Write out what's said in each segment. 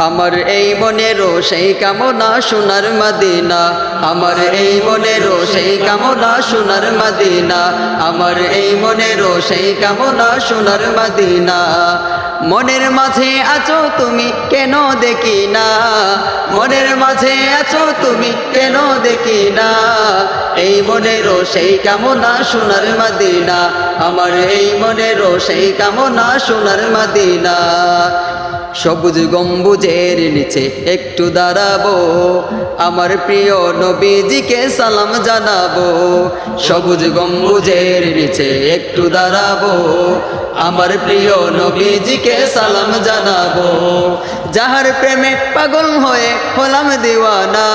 আমার এই মনেরও সেই কামনা সোনার মদিনা, আমার এই মনেরও সেই কামনা সোনার মদিনা, আমার এই মনেরও সেই কামনা সোনার মদিনা। মনের মাঝে আছো তুমি কেন দেখি না, মনের মাঝে আছো তুমি কেন দেখি না, এই মনেরও সেই কামনা সোনার মদিনা, আমার এই মনেরও সেই কামনা সোনার মদিনা। সবুজ গম্বুজের নিচে একটু দাঁড়াবো, আমার প্রিয় নবীজিকে সালাম জানাবো। সবুজ গম্বুজের নিচে একটু দাঁড়াবো, আমার প্রিয় নবীজিকে সালাম জানাবো। যাহার প্রেমে পাগল হয়ে হলাম দিওয়ানা,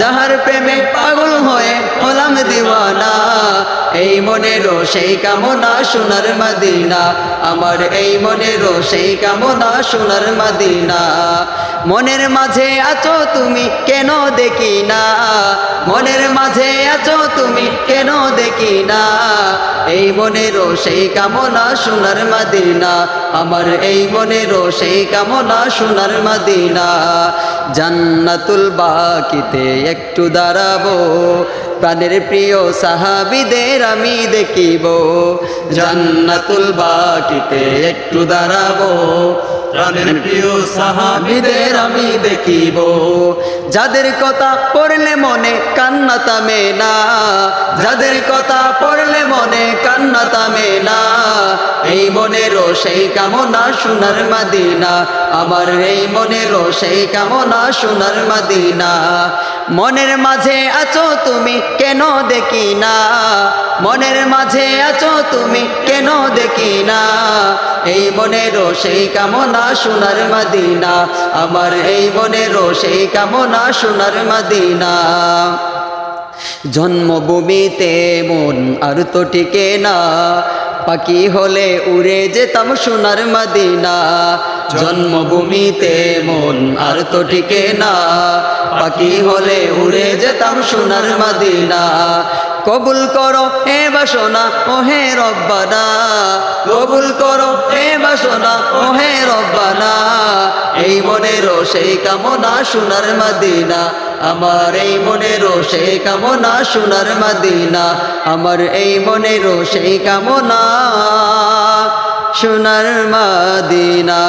যাহার প্রেমে পাগল হয়ে হলাম দিওয়ানা, এই মনেরও সেই কামনা সোনার মদিনা, আমার এই মনেরও সেই কামনা সোনার মদিনা। মনের মাঝে আছো তুমি কেন দেখি না, মনের মাঝে আছো তুমি কেন দেখি না, এই মনেরও সেই কামনা সোনার মদিনা, আমার এই মনেরও সেই কামনা সোনার মদিনা। জান্নাতুল বাকিতে একটু দাঁড়াবো, প্রাণের প্রিয় সাহাবীদের আমি দেখিব। জান্নাতুল বাকিতে একটু দাঁড়াবো, প্রাণের প্রিয় সাহাবীদের আমি দেখিব। যাদের কথা পড়লে মনে কান্না থামে না, যাদের কথা পড়লে মনে কান্না থামে না, এই মনেরও সেই কামনা সোনার মদিনা, আমার এই মনেরও সেই কামনা সোনার মদিনা। মনের মাঝে আছো তুমি কেন দেখি না, মনের মাঝে আছো তুমি কেন দেখি না, এই মনেরও সেই কামনা সোনার মদিনা, আমার এই মনেরও সেই কামনা সোনার মদিনা। জন্মভূমিতে মন আর তো টিকে না, পাখি হলে উড়ে যেতাম সোনার মদিনা। জন্মভূমিতে মন আর তো টিকে না, পাখি হলে উড়ে যেতাম সোনার মদিনা। কবুল করো হে বাসনা ও হে রব্বানা, কবুল করো হে বাসনা ও হে রব্বানা, এই মনেরও সেই কামনা সোনার মদিনা, আমার এই মনেরও সেই কামনা সোনার মদিনা, আমার এই মনেরও সেই কামনা সোনার মদিনা।